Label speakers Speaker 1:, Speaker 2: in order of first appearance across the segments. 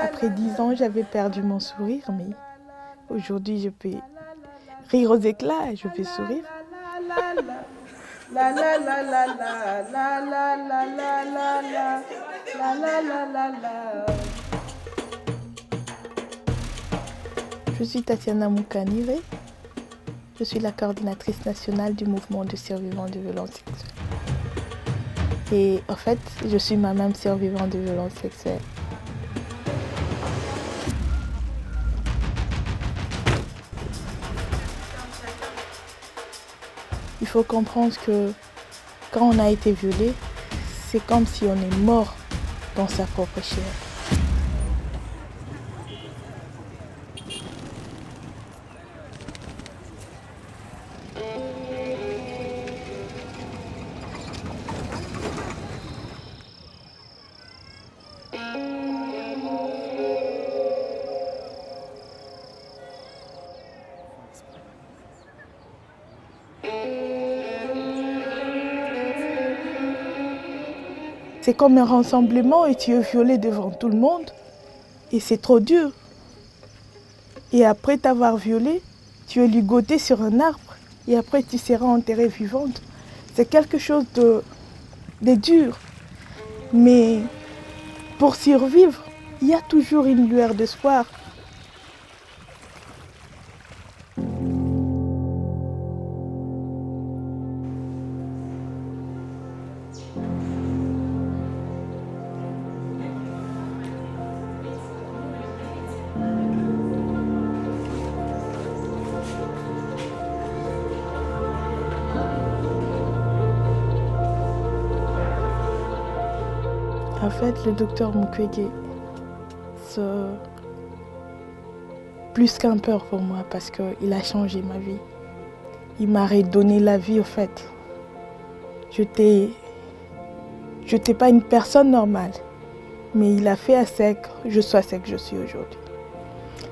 Speaker 1: Après 10 ans, j'avais perdu mon sourire, mais aujourd'hui, je peux rire aux éclats et je peux sourire. Je suis Tatiana Moukanire. Je suis la coordinatrice nationale du mouvement de survivants de violences sexuelles. Et en fait, je suis moi-même survivante de violences sexuelles. Il faut comprendre que quand on a été violé, c'est comme si on est mort dans sa propre chair. C'est comme un rassemblement et tu es violé devant tout le monde et c'est trop dur. Et après t'avoir violé, tu es ligoté sur un arbre et après tu seras enterrée vivante. C'est quelque chose de dur. Mais pour survivre, il y a toujours une lueur d'espoir. En fait, le docteur Mukwege, c'est plus qu'un peur pour moi parce qu'il a changé ma vie. Il m'a redonné la vie, en fait. Je n'étais pas une personne normale, mais il a fait à ce que je sois ce que je suis aujourd'hui.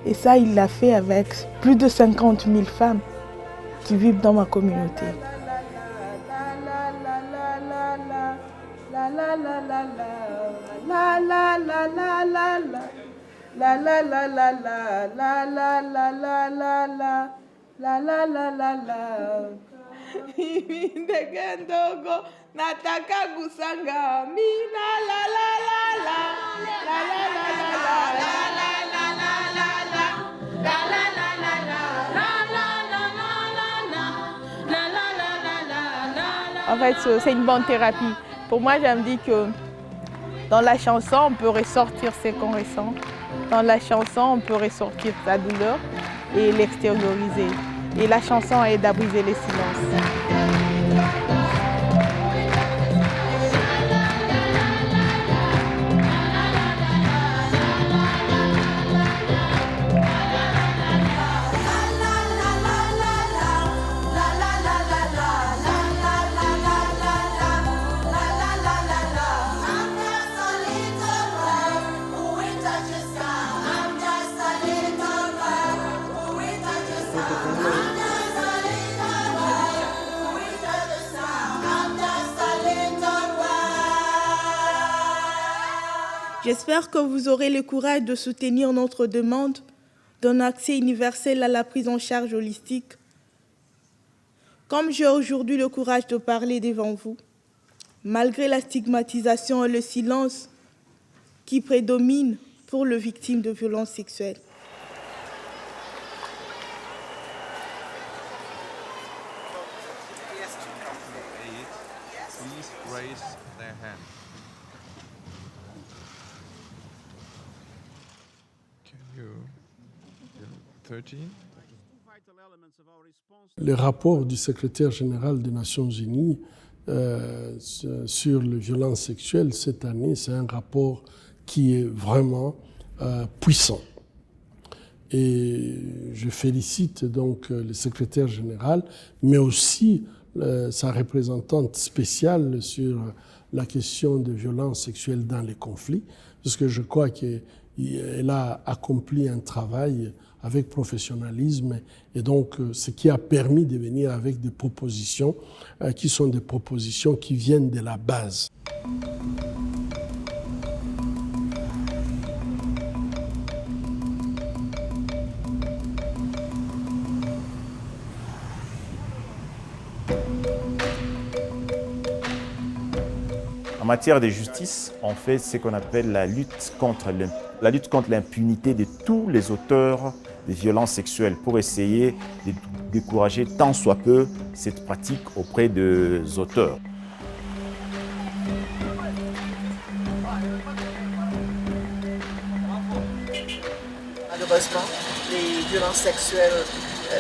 Speaker 1: Et ça, il l'a fait avec plus de 50 000 femmes qui vivent dans ma communauté. En fait, c'est une bonne thérapie. Pour moi, je me dis que dans la chanson, on peut ressortir ce qu'on ressent. Dans la chanson, on peut ressortir sa douleur et l'extérioriser. Et la chanson aide à briser les silences. J'espère que vous aurez le courage de soutenir notre demande d'un accès universel à la prise en charge holistique. Comme j'ai aujourd'hui le courage de parler devant vous, malgré la stigmatisation et le silence qui prédominent pour les victimes de violences sexuelles.
Speaker 2: Le rapport du secrétaire général des Nations Unies sur les violences sexuelles cette année, c'est un rapport qui est vraiment puissant. Et je félicite donc le secrétaire général, mais aussi sa représentante spéciale sur la question des violences sexuelles dans les conflits, parce que je crois qu'elle a accompli un travail avec professionnalisme et donc ce qui a permis de venir avec des propositions qui sont des propositions qui viennent de la base.
Speaker 3: matière de justice, on fait ce qu'on appelle la lutte contre l'impunité de tous les auteurs de violences sexuelles pour essayer de décourager tant soit peu cette pratique auprès des auteurs.
Speaker 4: Malheureusement, les violences sexuelles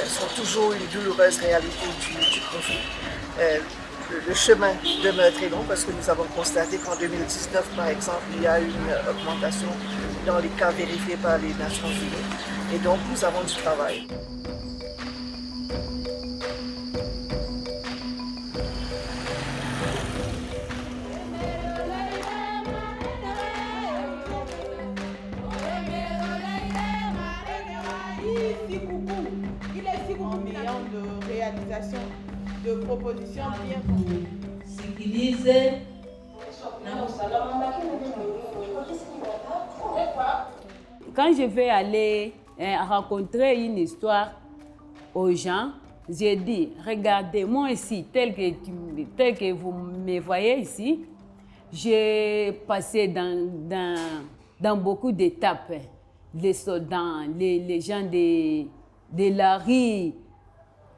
Speaker 4: sont toujours une douloureuse réalité du conflit. Le chemin demeure très long parce que nous avons constaté qu'en 2019, par exemple, il y a eu une augmentation dans les cas vérifiés par les Nations Unies. Et donc, nous avons du travail.
Speaker 1: De réalisation de propositions bien concrètes.
Speaker 5: Quand je vais aller rencontrer une histoire aux gens, j'ai dit, regardez, moi ici, tel que vous me voyez ici, j'ai passé dans beaucoup d'étapes. Les soldats, les gens de la rue,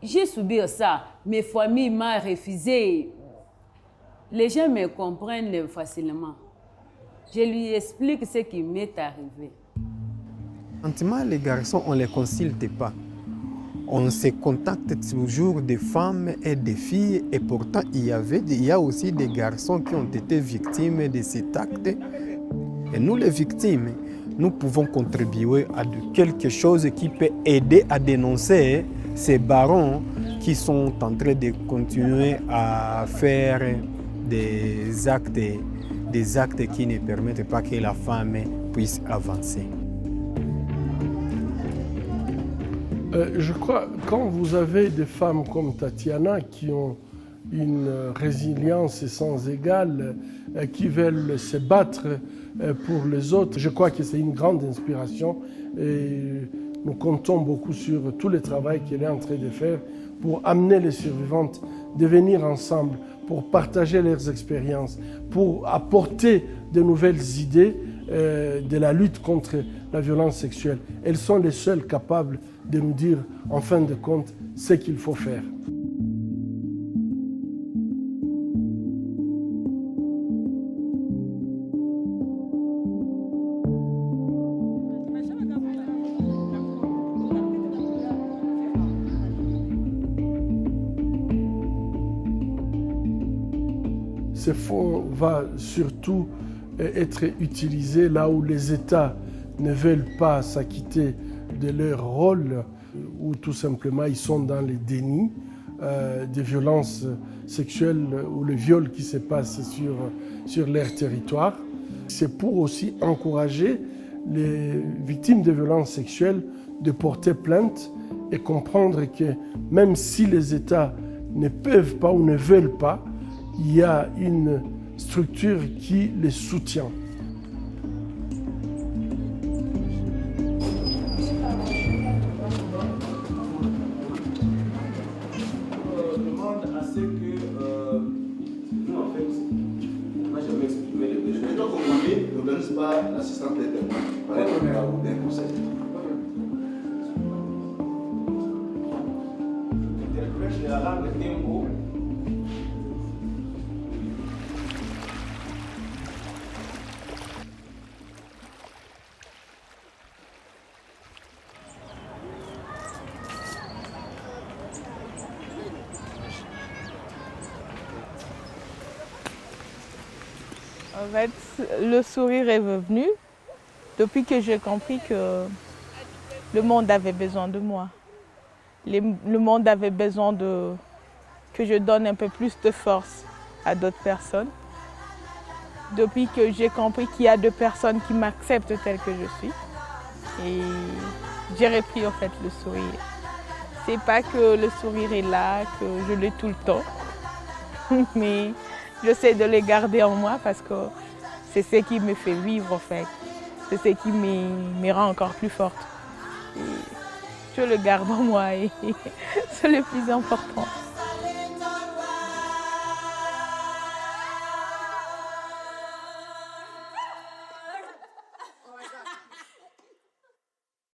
Speaker 5: j'ai subi ça. Mes familles m'ont refusé. Les gens me comprennent facilement. Je lui explique ce qui m'est arrivé.
Speaker 6: Effectivement, les garçons, on ne les consulte pas. On se contacte toujours des femmes et des filles. Et pourtant, il y a aussi des garçons qui ont été victimes de cet acte. Et nous, les victimes, nous pouvons contribuer à quelque chose qui peut aider à dénoncer ces barons qui sont en train de continuer à faire des actes qui ne permettent pas que la femme puisse avancer.
Speaker 2: Je crois que quand vous avez des femmes comme Tatiana qui ont une résilience sans égale, qui veulent se battre pour les autres, je crois que c'est une grande inspiration et nous comptons beaucoup sur tout le travail qu'elle est en train de faire pour amener les survivantes de venir ensemble, pour partager leurs expériences, pour apporter de nouvelles idées de la lutte contre la violence sexuelle. Elles sont les seules capables de nous dire, en fin de compte, ce qu'il faut faire. Ce fonds va surtout être utilisé là où les États ne veulent pas s'acquitter de leur rôle, ou tout simplement ils sont dans les dénis des violences sexuelles ou le viol qui se passe sur leur territoire. C'est pour aussi encourager les victimes de violences sexuelles de porter plainte et comprendre que même si les États ne peuvent pas ou ne veulent pas, il y a une structure qui les soutient.
Speaker 7: Je demande à ce que nous, en fait, on n'a jamais exprimé les besoins. Je dois comprendre, n'organise pas l'assistante d'état, par exemple, ou d'un conseil. Interprète la langue Tembo.
Speaker 1: En fait, le sourire est revenu depuis que j'ai compris que le monde avait besoin de moi. Le monde avait besoin que je donne un peu plus de force à d'autres personnes. Depuis que j'ai compris qu'il y a deux personnes qui m'acceptent telle que je suis. Et j'ai repris en fait le sourire. C'est pas que le sourire est là, que je l'ai tout le temps. Mais j'essaie de les garder en moi parce que c'est ce qui me fait vivre en fait. C'est ce qui me rend encore plus forte. Et je le garde en moi et c'est le plus important.